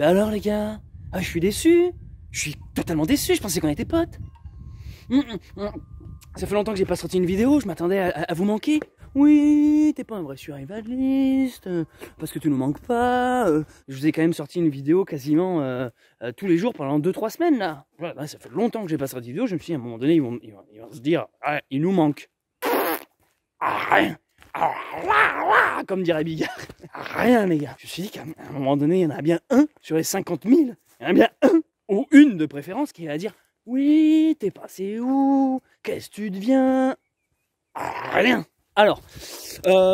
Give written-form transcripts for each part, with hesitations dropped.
Bah alors les gars, ah, je suis déçu. Je suis totalement déçu, je pensais qu'on était potes. Ça fait longtemps que j'ai pas sorti une vidéo, je m'attendais à vous manquer. Oui, t'es pas un vrai survivaliste, parce que tu nous manques pas. Je vous ai quand même sorti une vidéo quasiment tous les jours pendant 2-3 semaines là. Voilà, bah, ça fait longtemps que j'ai pas sorti de vidéo, je me suis dit à un moment donné, ils vont se dire, ah, il nous manque. Ah, rien. Ah, comme dirait Bigard. Rien les gars. Je me suis dit qu'à un moment donné, il y en a bien un sur les 50 000. Il y en a bien un, ou une de préférence, qui va dire, oui, t'es passé où? Qu'est-ce que tu deviens? Ah, rien. Alors,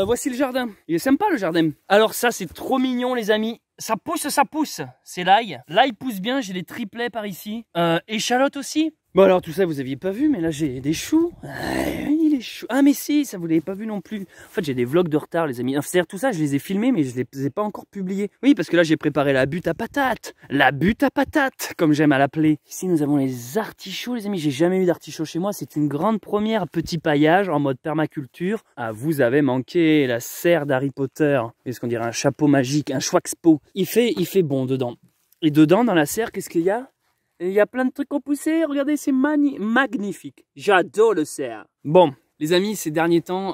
voici le jardin. Il est sympa le jardin. Alors ça, c'est trop mignon les amis. Ça pousse, ça pousse. C'est l'ail. L'ail pousse bien, j'ai des triplets par ici. Échalote aussi. Bon alors tout ça, vous aviez pas vu, mais là j'ai des choux. Il est chou. Ah mais si, ça vous l'avez pas vu non plus. En fait, j'ai des vlogs de retard les amis. C'est-à-dire tout ça, je les ai filmés, mais je les ai pas encore publiés. Oui, parce que là j'ai préparé la butte à patates. La butte à patates, comme j'aime à l'appeler. Ici nous avons les artichauts les amis. J'ai jamais eu d'artichauts chez moi. C'est une grande première, petit paillage en mode permaculture. Ah, vous avez manqué la serre d'Harry Potter. Qu'est-ce qu'on dirait, un chapeau magique, un Schwaxpo. Il fait bon dedans. Et dedans, dans la serre, qu'est-ce qu'il y a? Il y a plein de trucs qu'on poussait, regardez, c'est magnifique. J'adore le cerf. Bon, les amis, ces derniers temps,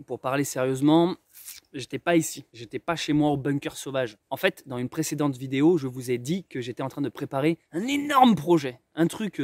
pour parler sérieusement, j'étais pas ici. J'étais pas chez moi au bunker sauvage. En fait, dans une précédente vidéo, je vous ai dit que j'étais en train de préparer un énorme projet. Un truc...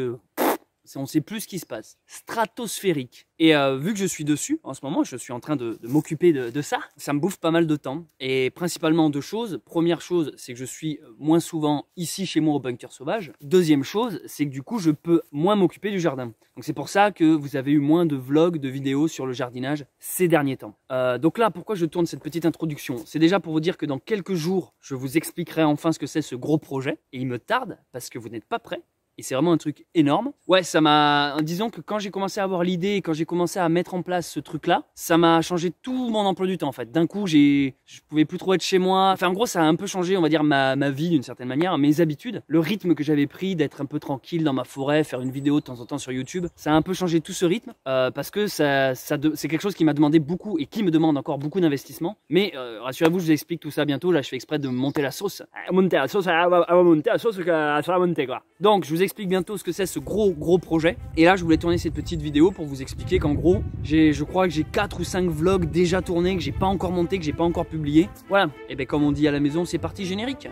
on ne sait plus ce qui se passe. Stratosphérique. Et vu que je suis dessus, en ce moment, je suis en train de m'occuper de ça. Ça me bouffe pas mal de temps. Et principalement deux choses. Première chose, c'est que je suis moins souvent ici chez moi au bunker sauvage. Deuxième chose, c'est que du coup, je peux moins m'occuper du jardin. Donc c'est pour ça que vous avez eu moins de vlogs, de vidéos sur le jardinage ces derniers temps. Donc là, pourquoi je tourne cette petite introduction? C'est déjà pour vous dire que dans quelques jours, je vous expliquerai enfin ce que c'est ce gros projet. Et il me tarde parce que vous n'êtes pas prêts. Et c'est vraiment un truc énorme. Ouais, ça m'a... Disons que quand j'ai commencé à avoir l'idée, quand j'ai commencé à mettre en place ce truc-là, ça m'a changé tout mon emploi du temps en fait. D'un coup, je pouvais plus trop être chez moi. Enfin, en gros, ça a un peu changé, on va dire, ma vie d'une certaine manière, mes habitudes. Le rythme que j'avais pris d'être un peu tranquille dans ma forêt, faire une vidéo de temps en temps sur YouTube, ça a un peu changé tout ce rythme parce que c'est quelque chose qui m'a demandé beaucoup et qui me demande encore beaucoup d'investissement. Mais rassurez-vous, je vous explique tout ça bientôt. Là, je fais exprès de monter la sauce. Monter la sauce, elle va monter la sauce, elle va monter quoi. Donc, je vous explique bientôt ce que c'est ce gros projet. Et là je voulais tourner cette petite vidéo pour vous expliquer qu'en gros je crois que j'ai 4 ou 5 vlogs déjà tournés que j'ai pas encore monté, que j'ai pas encore publié. Voilà, et bien comme on dit à la maison, c'est parti générique.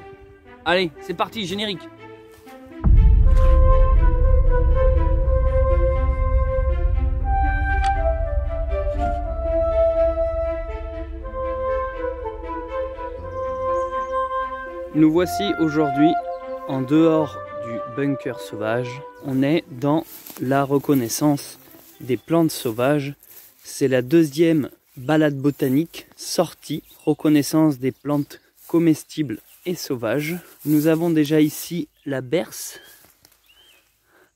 Allez, c'est parti générique. Nous voici aujourd'hui en dehors du bunker sauvage. On est dans la reconnaissance des plantes sauvages. C'est la deuxième balade botanique sortie, reconnaissance des plantes comestibles et sauvages. Nous avons déjà ici la berce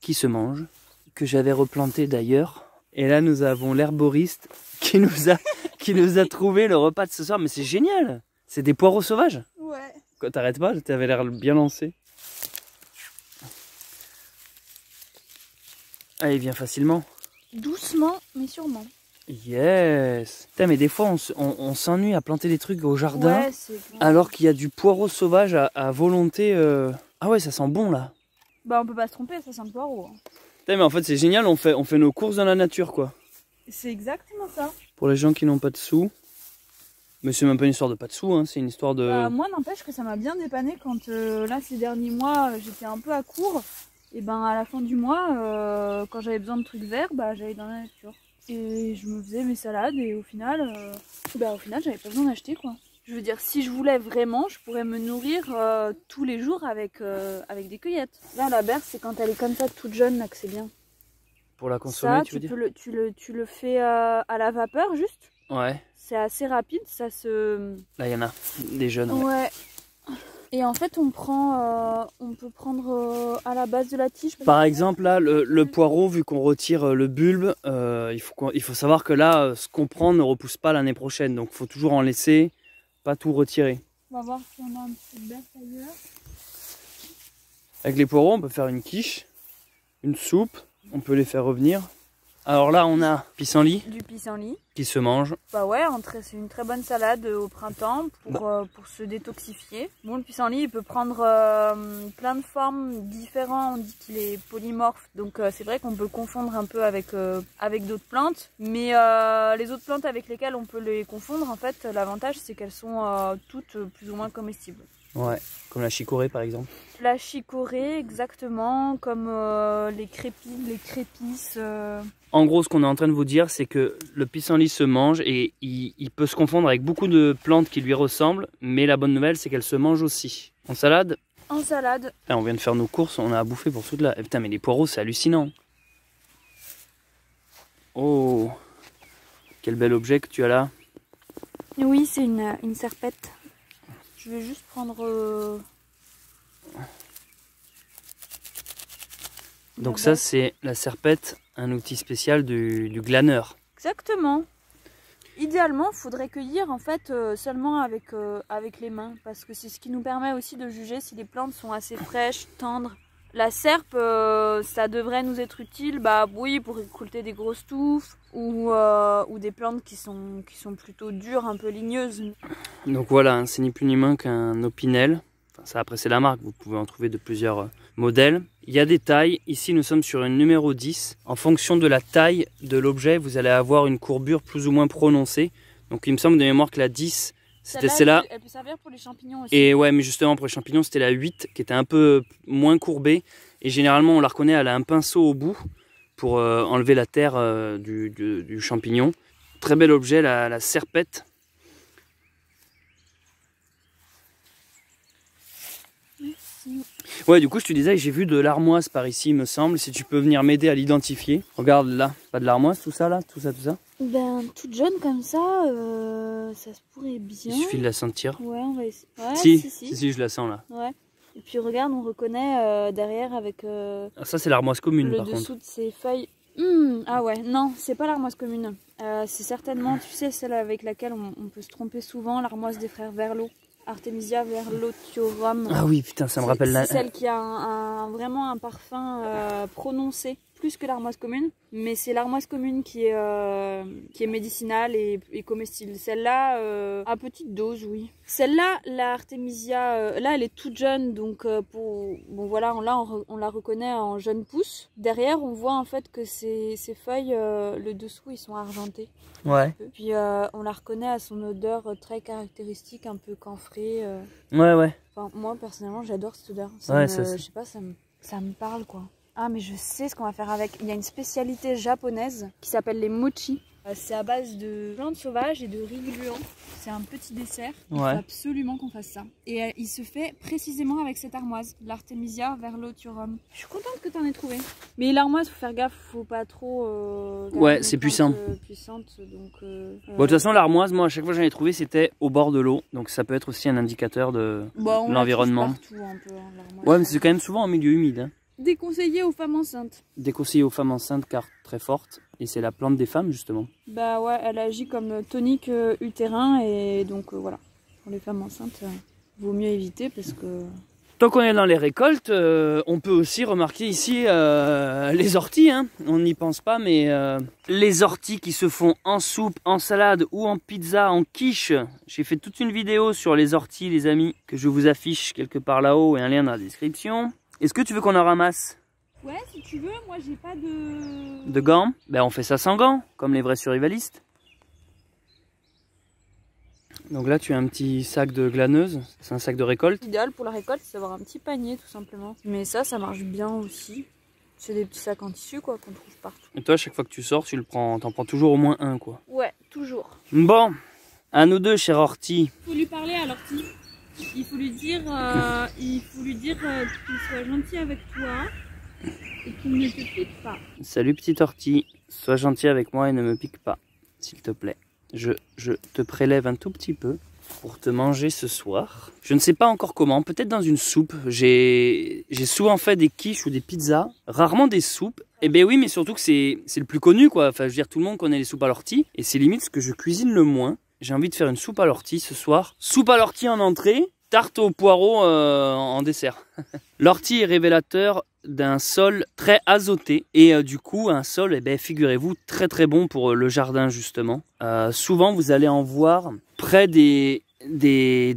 qui se mange, que j'avais replantée d'ailleurs. Et là nous avons l'herboriste qui nous a trouvé le repas de ce soir. Mais c'est génial! C'est des poireaux sauvages? Ouais. Quoi, t'arrêtes pas? T'avais l'air bien lancé. Allez, viens facilement. Doucement, mais sûrement. Yes. Putain, mais des fois, on s'ennuie à planter des trucs au jardin, Ouais, alors qu'il y a du poireau sauvage à volonté. Ah ouais, ça sent bon, là. Bah, on peut pas se tromper, ça sent le poireau. Putain, mais en fait, c'est génial, on fait nos courses dans la nature, quoi. C'est exactement ça. Pour les gens qui n'ont pas de sous. Mais c'est même pas une histoire de pas de sous, hein, c'est une histoire de... Moi, n'empêche que ça m'a bien dépanné quand, là, ces derniers mois, j'étais un peu à court. Et ben, à la fin du mois, quand j'avais besoin de trucs verts, bah, j'allais dans la nature. Et je me faisais mes salades et au final, j'avais pas besoin d'acheter, quoi. Je veux dire, si je voulais vraiment, je pourrais me nourrir tous les jours avec des cueillettes. Là, la berce, c'est quand elle est comme ça, toute jeune, là, que c'est bien. Pour la consommer, Ça, tu veux dire? tu le fais à la vapeur, juste. Ouais. C'est assez rapide, ça se... Là, il y en a des jeunes. Ouais. Et en fait, on peut prendre à la base de la tige. Par exemple, là, le poireau, vu qu'on retire le bulbe, il faut savoir que là, ce qu'on prend ne repousse pas l'année prochaine. Donc, il faut toujours en laisser, pas tout retirer. On va voir si on a un petit berce ailleurs. Avec les poireaux, on peut faire une quiche, une soupe, on peut les faire revenir. Alors là, on a pissenlit Du pissenlit. qui se mange. Bah ouais, c'est une très bonne salade au printemps pour se détoxifier. Bon, le pissenlit, il peut prendre plein de formes différentes. On dit qu'il est polymorphe, donc c'est vrai qu'on peut le confondre un peu avec d'autres plantes. Mais les autres plantes avec lesquelles on peut les confondre, en fait, l'avantage, c'est qu'elles sont toutes plus ou moins comestibles. Ouais, comme la chicorée par exemple. La chicorée, exactement, comme les crépides, les crépisses. En gros, ce qu'on est en train de vous dire, c'est que le pissenlit se mange et il peut se confondre avec beaucoup de plantes qui lui ressemblent. Mais la bonne nouvelle, c'est qu'elle se mange aussi. En salade? En salade. Là, on vient de faire nos courses, on a à bouffer pour toute la... Eh, putain, mais les poireaux, c'est hallucinant. Oh, quel bel objet que tu as là. Oui, c'est une serpette. Je vais juste prendre... Donc ça, c'est la serpette, un outil spécial du glaneur. Exactement. Idéalement, il faudrait cueillir en fait seulement avec les mains, parce que c'est ce qui nous permet aussi de juger si les plantes sont assez fraîches, tendres. La serpe, ça devrait nous être utile, bah oui, pour récolter des grosses touffes ou des plantes qui sont plutôt dures, un peu ligneuses. Donc voilà, hein, c'est ni plus ni moins qu'un opinel. Enfin, ça, après, c'est la marque, vous pouvez en trouver de plusieurs modèles. Il y a des tailles. Ici, nous sommes sur une numéro 10. En fonction de la taille de l'objet, vous allez avoir une courbure plus ou moins prononcée. Donc il me semble de mémoire que la 10, c'était celle-là. Elle peut servir pour les champignons aussi. Et ouais, mais justement, pour les champignons, c'était la 8 qui était un peu moins courbée. Et généralement, on la reconnaît, elle a un pinceau au bout pour enlever la terre du champignon. Très bel objet, la serpette. Merci. Ouais, du coup, je te disais, j'ai vu de l'armoise par ici, il me semble. Si tu peux venir m'aider à l'identifier. Regarde là, pas de l'armoise, tout ça là, tout ça. Ben, toute jaune comme ça, ça se pourrait bien. Il suffit de la sentir. Ouais, on va essayer. Ouais, si, je la sens là. Ouais. Et puis regarde, on reconnaît derrière avec Ah, ça, c'est l'armoise commune par le contre. dessous de ses feuilles. Ah ouais, non, c'est pas l'armoise commune. C'est certainement, tu sais, celle avec laquelle on peut se tromper souvent, l'armoise des frères Verlot. Artemisia verlotiorum. Ah oui, putain, ça me rappelle la... C'est celle qui a vraiment un parfum prononcé, plus que l'armoise commune. Mais c'est l'armoise commune qui est médicinale et comestible. Celle-là, à petite dose, oui. Celle-là, la Artemisia, là, elle est toute jeune. Donc, bon, voilà, on la reconnaît en jeune pousse. Derrière, on voit en fait que ces feuilles, le dessous, ils sont argentés. Ouais. Puis, on la reconnaît à son odeur très caractéristique, un peu camphrée. Ouais. Enfin, moi, personnellement, j'adore cette odeur. Je sais pas, ça me parle, quoi. Ah, mais je sais ce qu'on va faire avec. Il y a une spécialité japonaise qui s'appelle les mochi. C'est à base de plantes sauvages et de riz gluant. C'est un petit dessert. Il faut absolument qu'on fasse ça. Et il se fait précisément avec cette armoise, l'Artemisia verlotiorum. Je suis contente que tu en aies trouvé. Mais l'armoise, faut faire gaffe, faut pas trop... ouais, c'est puissant. Puissante, donc... Bon, de toute façon, l'armoise, moi, à chaque fois que j'en ai trouvé, c'était au bord de l'eau. Donc ça peut être aussi un indicateur de l'environnement. Ouais, mais c'est quand même souvent en milieu humide. Hein. Déconseillé aux femmes enceintes. Déconseillé aux femmes enceintes car très forte. Et c'est la plante des femmes justement. Bah ouais, elle agit comme tonique utérin et donc voilà. Pour les femmes enceintes, vaut mieux éviter parce que... Tant qu'on est dans les récoltes, on peut aussi remarquer ici les orties. Hein. On n'y pense pas, mais les orties qui se font en soupe, en salade ou en pizza, en quiche. J'ai fait toute une vidéo sur les orties, les amis, que je vous affiche quelque part là-haut et un lien dans la description. Est-ce que tu veux qu'on en ramasse? Ouais, si tu veux, moi j'ai pas de... De gants? Ben on fait ça sans gants, comme les vrais survivalistes. Donc là tu as un petit sac de glaneuse, c'est un sac de récolte. L'idéal pour la récolte, c'est d'avoir un petit panier tout simplement. Mais ça marche bien aussi. C'est des petits sacs en tissu quoi, qu'on trouve partout. Et toi, chaque fois que tu sors, t'en prends toujours au moins un quoi. Ouais, toujours. Bon, à nous deux, cher Ortie. Faut lui parler à l'ortie. Il faut lui dire qu'il soit gentil avec toi et qu'il ne te pique pas. Salut petite ortie, sois gentil avec moi et ne me pique pas, s'il te plaît. Je te prélève un tout petit peu pour te manger ce soir. Je ne sais pas encore comment, peut-être dans une soupe. J'ai souvent fait des quiches ou des pizzas, rarement des soupes. Eh ben oui, mais surtout que c'est le plus connu quoi. Enfin, je veux dire, tout le monde connaît les soupes à l'ortie et c'est limite ce que je cuisine le moins. J'ai envie de faire une soupe à l'ortie ce soir. Soupe à l'ortie en entrée tarte au poireau en dessert. L'ortie est révélateur d'un sol très azoté et du coup un sol, eh ben, figurez-vous, très très bon pour le jardin justement. Souvent vous allez en voir près des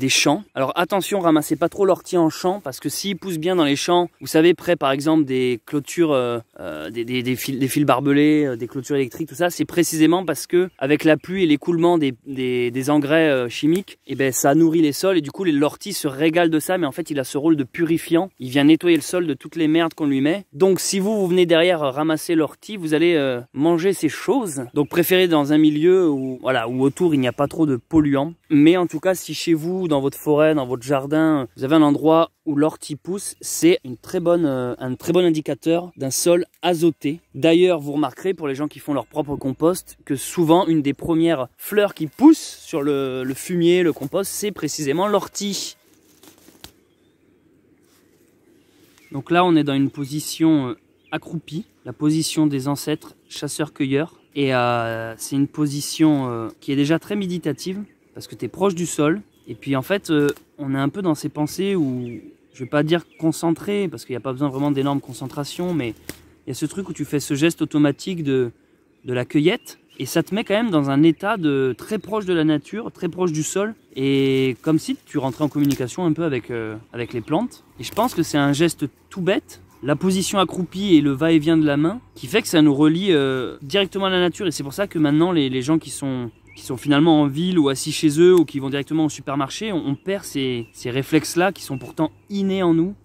champs. Alors attention, ramassez pas trop l'ortie en champ parce que s'il pousse bien dans les champs, vous savez, près par exemple des clôtures, des fils barbelés, des clôtures électriques, tout ça, c'est précisément parce que avec la pluie et l'écoulement des engrais chimiques, et ben ça nourrit les sols et du coup l'ortie se régale de ça, mais en fait il a ce rôle de purifiant. Il vient nettoyer le sol de toutes les merdes qu'on lui met. Donc si vous venez derrière ramasser l'ortie, vous allez manger ces choses. Donc préférez dans un milieu où voilà, où autour il n'y a pas trop de polluants. Mais en tout cas, si chez vous, dans votre forêt, dans votre jardin, vous avez un endroit où l'ortie pousse, c'est un très bon indicateur d'un sol azoté. D'ailleurs, vous remarquerez pour les gens qui font leur propre compost que souvent une des premières fleurs qui poussent sur le fumier, le compost, c'est précisément l'ortie. Donc là, on est dans une position accroupie, la position des ancêtres chasseurs-cueilleurs. Et c'est une position qui est déjà très méditative parce que tu es proche du sol. Et puis en fait, on est un peu dans ces pensées où, je vais pas dire concentré, parce qu'il n'y a pas besoin vraiment d'énormes concentrations, mais il y a ce truc où tu fais ce geste automatique de la cueillette. Et ça te met quand même dans un état de très proche de la nature, très proche du sol. Et comme si tu rentrais en communication un peu avec les plantes. Et je pense que c'est un geste tout bête, la position accroupie et le va-et-vient de la main, qui fait que ça nous relie directement à la nature. Et c'est pour ça que maintenant, les gens qui sont finalement en ville ou assis chez eux ou qui vont directement au supermarché, on perd ces réflexes-là qui sont pourtant innés en nous.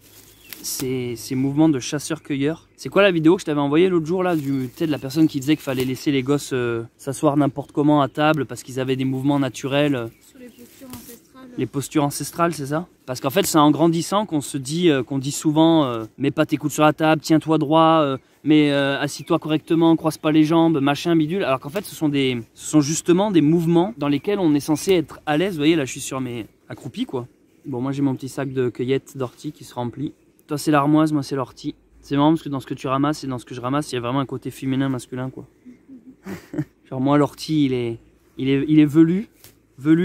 Ces mouvements de chasseur-cueilleur. C'est quoi la vidéo que je t'avais envoyée l'autre jour là, de la personne qui disait qu'il fallait laisser les gosses s'asseoir n'importe comment à table parce qu'ils avaient des mouvements naturels. Sur les postures ancestrales. Les postures ancestrales, c'est ça? Parce qu'en fait, c'est en grandissant qu'on se dit, qu'on dit souvent mets pas tes coudes sur la table, tiens-toi droit, mais assis-toi correctement, croise pas les jambes, machin, bidule. Alors qu'en fait, ce sont justement des mouvements dans lesquels on est censé être à l'aise. Vous voyez, là, je suis sur mes accroupis, quoi. Bon, moi, j'ai mon petit sac de cueillettes d'ortie qui se remplit. Toi, c'est l'armoise, moi, c'est l'ortie. C'est marrant parce que dans ce que tu ramasses et dans ce que je ramasse, il y a vraiment un côté féminin, masculin, quoi. Genre, moi, l'ortie, il est velu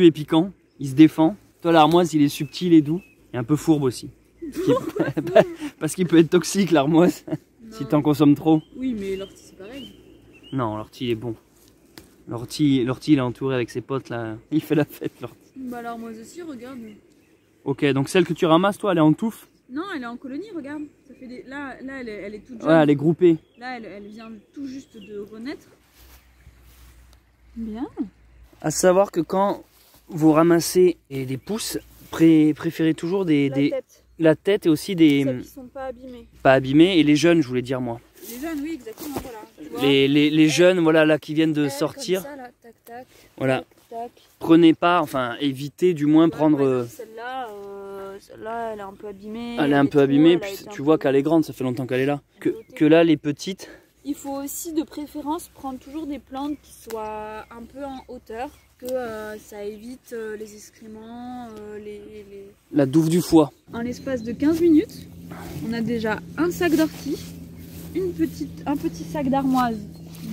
et piquant. Il se défend. Toi, l'armoise, il est subtil et doux. Et un peu fourbe aussi. Parce qu'il peut être toxique, l'armoise, si t'en consommes trop. Oui, mais l'ortie, c'est pareil. Non, l'ortie, il est bon. L'ortie, il est entouré avec ses potes, là. Il fait la fête, l'ortie. Bah, l'armoise aussi, regarde. Ok, donc celle que tu ramasses, toi, elle est en touffe? Non, elle est en colonie, regarde. Ça fait des... Là elle est toute jeune. Ouais, elle est groupée. Là, elle vient tout juste de renaître. Bien. À savoir que quand vous ramassez des pousses, préférez toujours la tête et aussi des... Celles qui sont pas abîmées. Pas abîmées, et les jeunes, je voulais dire, moi. Les jeunes, oui, exactement, voilà. Tu vois, les jeunes, voilà, là, qui viennent de sortir. Comme ça, là, tac, tac. Voilà. Tac, tac. Prenez pas, enfin, évitez du moins prendre... Celle-là, elle est un peu abîmée. Elle est un peu abîmée, puis tu vois qu'elle est grande, ça fait longtemps qu'elle est là. Que là, les petites... Il faut aussi de préférence prendre toujours des plantes qui soient un peu en hauteur, que ça évite les excréments, La douve du foie. En l'espace de 15 minutes, on a déjà un sac d'ortie, un petit sac d'armoise,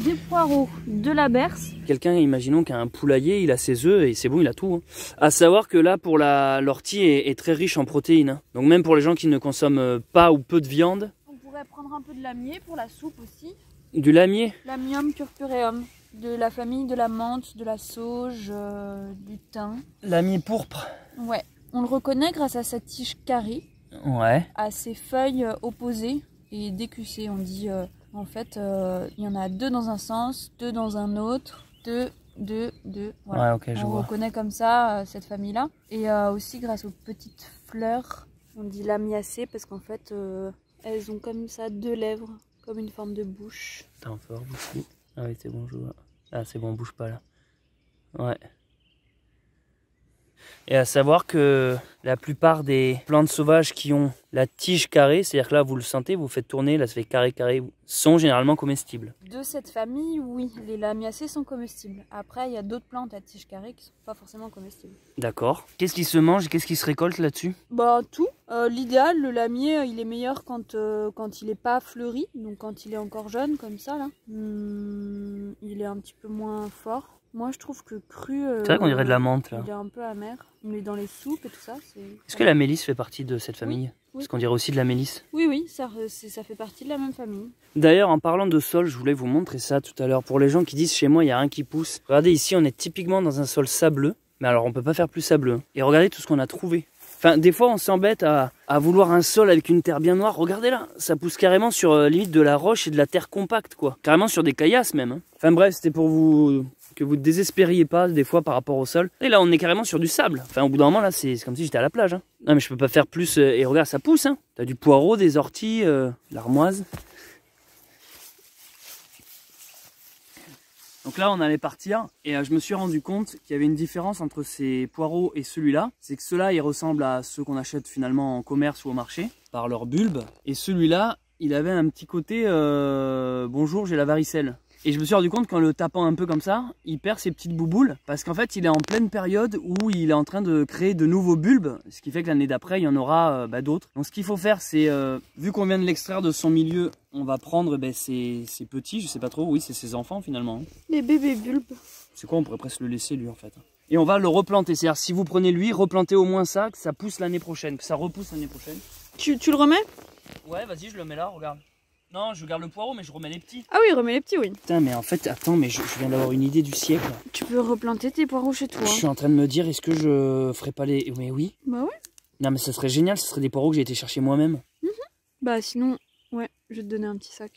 des poireaux, de la berce. Quelqu'un, imaginons, qui a un poulailler, il a ses œufs et c'est bon, il a tout. Hein. À savoir que là, pour l'ortie est très riche en protéines. Hein. Donc même pour les gens qui ne consomment pas ou peu de viande. On pourrait prendre un peu de lamier pour la soupe aussi. Du lamier? Lamium purpureum, de la famille de la menthe, de la sauge, du thym. Lamier pourpre. Ouais, on le reconnaît grâce à sa tige carrée. Ouais. À ses feuilles opposées et décussées. On dit, en fait, il y en a deux dans un sens, deux dans un autre, deux. Voilà. Ouais, ok, je on vois. reconnaît comme ça cette famille-là. Et aussi grâce aux petites fleurs, on dit lamiacées parce qu'en fait, elles ont comme ça deux lèvres, comme une forme de bouche. T'es en fort, beaucoup. Ah oui, c'est bon, je vois. Ah, c'est bon, bouge pas là. Ouais. Et à savoir que la plupart des plantes sauvages qui ont la tige carrée, c'est-à-dire que là vous le sentez, vous faites tourner, là ça fait carré, sont généralement comestibles. De cette famille, oui, les lamiacées sont comestibles. Après, il y a d'autres plantes à tige carrée qui ne sont pas forcément comestibles. D'accord. Qu'est-ce qui se mange et qu'est-ce qui se récolte là-dessus? Bah tout. L'idéal, le lamier, il est meilleur quand il n'est pas fleuri, donc quand il est encore jeune, comme ça là. Il est un petit peu moins fort. Moi je trouve que cru... c'est vrai qu'on dirait de la menthe là. Il est un peu amer. On met dans les soupes et tout ça. Est-ce que la mélisse fait partie de cette famille? Oui. Parce qu'on dirait aussi de la mélisse. Oui, ça fait partie de la même famille. D'ailleurs, en parlant de sol, je voulais vous montrer ça tout à l'heure. Pour les gens qui disent chez moi, il n'y a rien qui pousse. Regardez ici, on est typiquement dans un sol sableux. Mais alors, on peut pas faire plus sableux. Et regardez tout ce qu'on a trouvé. Enfin, des fois, on s'embête à vouloir un sol avec une terre bien noire. Regardez là, ça pousse carrément sur limite de la roche et de la terre compacte, quoi. Carrément sur des caillasses même. Hein. Enfin bref, c'était pour vous que vous ne désespériez pas des fois par rapport au sol. Et là, on est carrément sur du sable. Enfin, au bout d'un moment, là, c'est comme si j'étais à la plage. Hein. Non, mais je peux pas faire plus. Et regarde, ça pousse. Hein. T'as du poireau, des orties, de l'armoise. Donc là, on allait partir et je me suis rendu compte qu'il y avait une différence entre ces poireaux et celui-là. C'est que ceux-là, ils ressemblent à ceux qu'on achète finalement en commerce ou au marché par leur bulbe. Et celui-là, il avait un petit côté bonjour, j'ai la varicelle. Et je me suis rendu compte qu'en le tapant un peu comme ça, il perd ses petites bouboules parce qu'en fait, il est en pleine période où il est en train de créer de nouveaux bulbes, ce qui fait que l'année d'après, il y en aura d'autres. Donc ce qu'il faut faire, c'est, vu qu'on vient de l'extraire de son milieu, on va prendre ses petits, je sais pas trop, oui, c'est ses enfants finalement. Les bébés bulbes. C'est quoi, on pourrait presque le laisser lui en fait. Et on va le replanter, c'est-à-dire si vous prenez lui, replantez au moins ça, que ça pousse l'année prochaine, que ça repousse l'année prochaine. Tu le remets? Ouais, vas-y, je le mets là, regarde. Non, je garde le poireau, mais je remets les petits. Ah oui, remets les petits, oui. Putain, mais en fait, attends, mais je viens d'avoir une idée du siècle. Tu peux replanter tes poireaux chez toi. Je suis en train de me dire, est-ce que je ferais pas les... Mais oui. Bah ouais. Non, mais ça serait génial, ce serait des poireaux que j'ai été chercher moi-même. Bah sinon, ouais, je vais te donner un petit sac.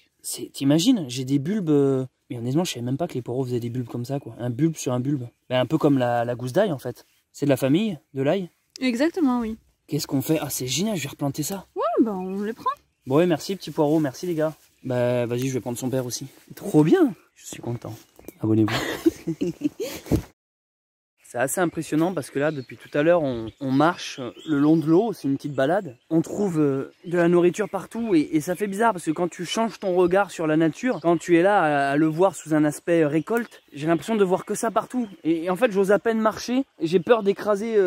T'imagines, j'ai des bulbes... Mais honnêtement, je savais même pas que les poireaux faisaient des bulbes comme ça, quoi. Un bulbe sur un bulbe. Ben, un peu comme la gousse d'ail, en fait. C'est de la famille, de l'ail. Exactement, oui. Qu'est-ce qu'on fait? Ah, c'est génial, je vais replanter ça. Ouais, bah on les prend. Bon, ouais, merci, petit poireau, merci les gars. Bah, vas-y, je vais prendre son père aussi. Trop bien. Je suis content. Abonnez-vous. C'est assez impressionnant parce que là, depuis tout à l'heure, on marche le long de l'eau, c'est une petite balade. On trouve de la nourriture partout et ça fait bizarre parce que quand tu changes ton regard sur la nature, quand tu es là à le voir sous un aspect récolte, j'ai l'impression de voir que ça partout. Et en fait, j'ose à peine marcher, j'ai peur d'écraser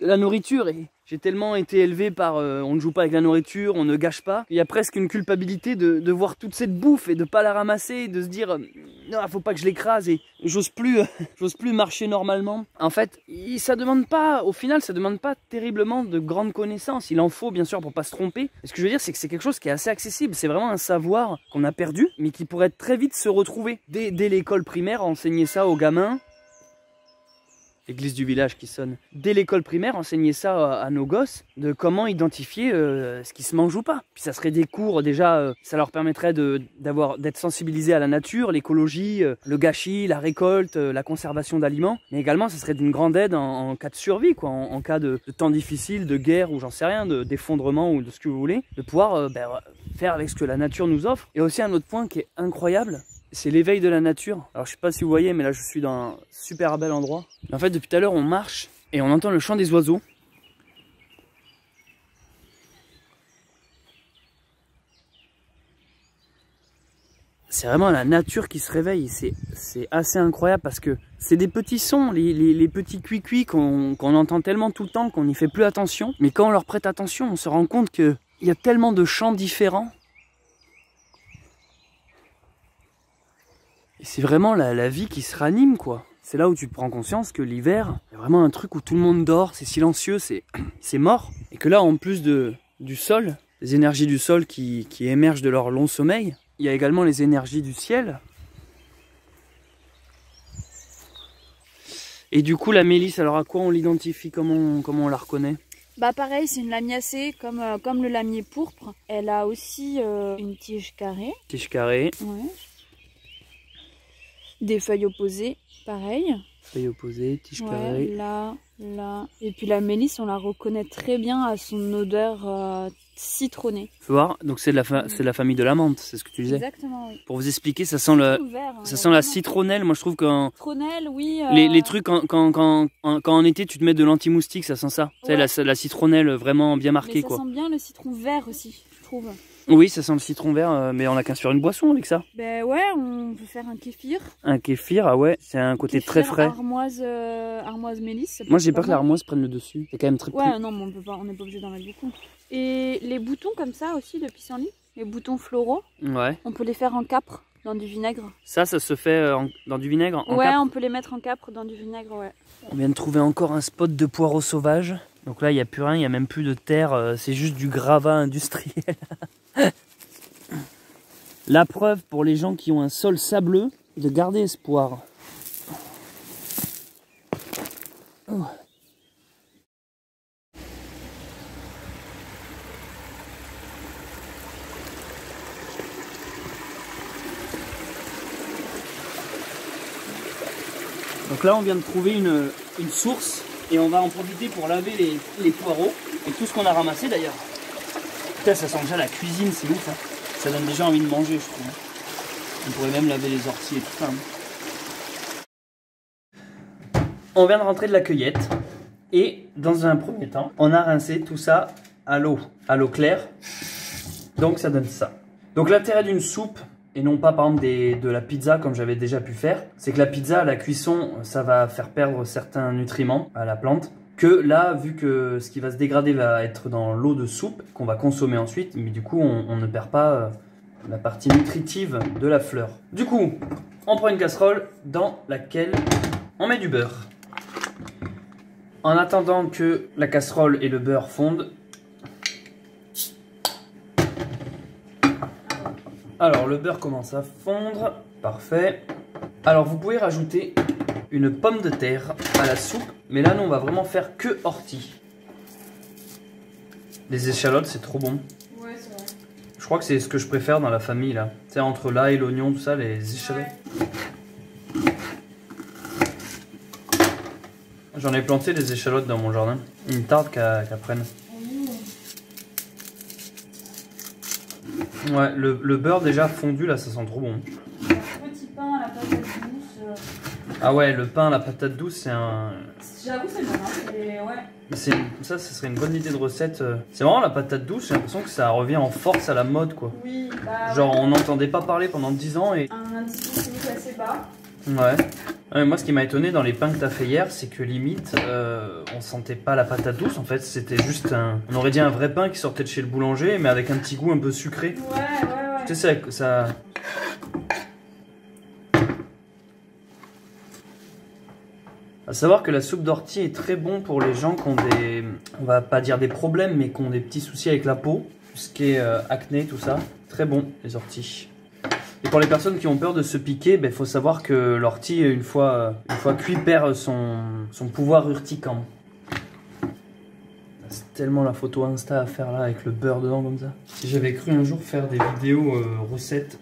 la nourriture et... J'ai tellement été élevé par on ne joue pas avec la nourriture, on ne gâche pas. Il y a presque une culpabilité de voir toute cette bouffe et de pas la ramasser, et de se dire non, faut pas que je l'écrase et j'ose plus marcher normalement. En fait, ça demande pas, au final, ça demande pas terriblement de grandes connaissances. Il en faut bien sûr pour pas se tromper. Et ce que je veux dire, c'est que c'est quelque chose qui est assez accessible. C'est vraiment un savoir qu'on a perdu, mais qui pourrait très vite se retrouver. Dès l'école primaire, enseigner ça aux gamins. L'église du village qui sonne. Dès l'école primaire, enseigner ça à nos gosses, de comment identifier ce qui se mange ou pas. Puis ça serait des cours, déjà, ça leur permettrait d'être sensibilisés à la nature, l'écologie, le gâchis, la récolte, la conservation d'aliments. Mais également, ça serait d'une grande aide en cas de survie, quoi, en cas de temps difficile, de guerre ou j'en sais rien, d'effondrement ou de ce que vous voulez. De pouvoir faire avec ce que la nature nous offre. Et aussi un autre point qui est incroyable, c'est l'éveil de la nature. Alors je sais pas si vous voyez, mais là je suis dans un super bel endroit. En fait, depuis tout à l'heure, on marche et on entend le chant des oiseaux. C'est vraiment la nature qui se réveille. C'est assez incroyable parce que c'est des petits sons, les petits cuicui qu'on entend tellement tout le temps qu'on n'y fait plus attention. Mais quand on leur prête attention, on se rend compte qu'il y a tellement de chants différents. C'est vraiment la vie qui se ranime, quoi. C'est là où tu te prends conscience que l'hiver, il y a vraiment un truc où tout le monde dort, c'est silencieux, c'est mort. Et que là, en plus du sol, les énergies du sol qui émergent de leur long sommeil, il y a également les énergies du ciel. Et du coup, la mélisse, alors à quoi on l'identifie, comment on la reconnaît? Bah pareil, c'est une lamiacée comme le lamier pourpre. Elle a aussi une tige carrée. Tige carrée. Ouais. Des feuilles opposées, pareil. Feuilles opposées, tige ouais, carrée. Là. Et puis la mélisse, on la reconnaît très bien à son odeur citronnée. Faut voir, donc c'est de la famille de la menthe, c'est ce que tu disais. Exactement, oui. Pour vous expliquer, ça sent la citronnelle. Moi, je trouve que citronnelle, oui. Les trucs quand en été tu te mets de l'anti-moustique, ça sent ça. Ouais. Tu sais, la citronnelle vraiment bien marquée. Mais ça sent bien le citron vert aussi, je trouve. Oui, ça sent le citron vert, mais on a qu'à se faire une boisson avec ça. Ben ouais, on peut faire un kéfir. Un kéfir, ah ouais, c'est un côté très frais. Armoise mélisse. Moi j'ai peur que l'armoise prenne le dessus. C'est quand même très. Ouais, non, mais on n'est pas obligé d'en mettre beaucoup. Et les boutons comme ça aussi de pissenlit, les boutons floraux. Ouais. On peut les faire en capre. dans du vinaigre. Ça se fait dans du vinaigre en Ouais, capre. on peut les mettre en capre dans du vinaigre, ouais. On vient de trouver encore un spot de poireaux sauvages. Donc là, il n'y a plus rien, il n'y a même plus de terre, c'est juste du gravat industriel. La preuve pour les gens qui ont un sol sableux de garder espoir. Oh. Donc là, on vient de trouver une source et on va en profiter pour laver les poireaux et tout ce qu'on a ramassé d'ailleurs. Putain, ça sent déjà la cuisine, c'est ouf, hein. Ça donne déjà envie de manger, je trouve. On pourrait même laver les orties et tout ça. Hein. On vient de rentrer de la cueillette et dans un premier temps, on a rincé tout ça à l'eau claire. Donc ça donne ça. Donc l'intérêt d'une soupe, et non pas par exemple de la pizza comme j'avais déjà pu faire, c'est que la pizza à la cuisson, ça va faire perdre certains nutriments à la plante. Que là, vu que ce qui va se dégrader va être dans l'eau de soupe qu'on va consommer ensuite, mais du coup on ne perd pas la partie nutritive de la fleur. Du coup, on prend une casserole dans laquelle on met du beurre. En attendant que la casserole et le beurre fondent, alors le beurre commence à fondre, parfait. Alors vous pouvez rajouter une pomme de terre à la soupe, mais là nous on va vraiment faire que ortie. Les échalotes c'est trop bon. Ouais, c'est vrai. Je crois que c'est ce que je préfère dans la famille là. Tu sais, entre l'ail, l'oignon, tout ça, les échalotes. Ouais. J'en ai planté des échalotes dans mon jardin. Il me tarde qu'à prenne. Ouais, le beurre déjà fondu là, ça sent trop bon. Petit pain à la patate douce. Ah ouais, le pain à la patate douce, c'est un... J'avoue, c'est bon, hein. Ouais. Ça serait une bonne idée de recette. C'est vraiment la patate douce, j'ai l'impression que ça revient en force à la mode quoi. Oui, bah. Genre on n'entendait pas parler pendant 10 ans et... Un indice glycémique assez bas. Ouais. Moi ce qui m'a étonné dans les pains que t'as fait hier, c'est que limite on sentait pas la patate douce en fait, c'était juste un... On aurait dit un vrai pain qui sortait de chez le boulanger mais avec un petit goût un peu sucré. Ouais. Tu sais ça... À savoir que la soupe d'ortie est très bon pour les gens qui ont des... On va pas dire des problèmes mais qui ont des petits soucis avec la peau. Tout ce qui est acné, tout ça. Très bon les orties. Et pour les personnes qui ont peur de se piquer, il faut savoir que l'ortie, une fois cuit, perd son pouvoir urticant. C'est tellement la photo Insta à faire là, avec le beurre dedans comme ça. Si j'avais cru un jour faire des vidéos recettes,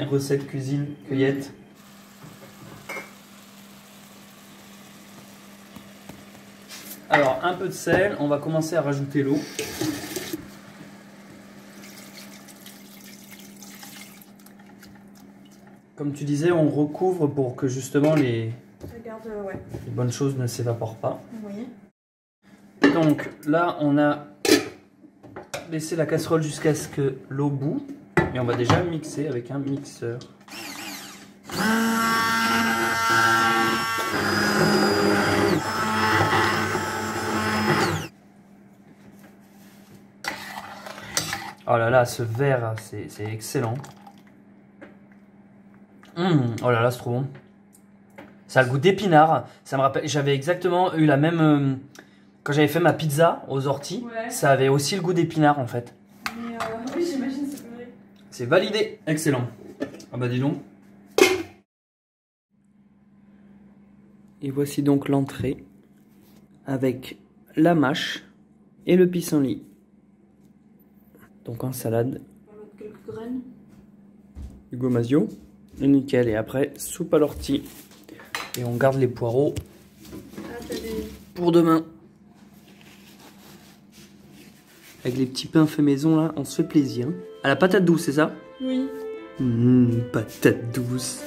recettes cuisine, cueillette. Alors, un peu de sel, on va commencer à rajouter l'eau. Comme tu disais, on recouvre pour que justement les bonnes choses ne s'évaporent pas. Oui. Donc là, on a laissé la casserole jusqu'à ce que l'eau bout. Et on va déjà mixer avec un mixeur. Oh là là, ce verre, c'est excellent. Oh là là, c'est trop bon. Ça a le goût d'épinard. Ça me rappelle, j'avais exactement eu la même... quand j'avais fait ma pizza aux orties, ça avait aussi le goût d'épinard en fait. Mais oui, j'imagine, c'est vrai. C'est validé. Excellent. Ah bah dis donc. Et voici donc l'entrée avec la mâche et le pissenlit. Donc en salade. On va mettre quelques graines. Hugo Mazio. Nickel. Et après, soupe à l'ortie. Et on garde les poireaux pour demain. Avec les petits pains faits maison là, on se fait plaisir. À la patate douce, c'est ça? Oui. Patate douce.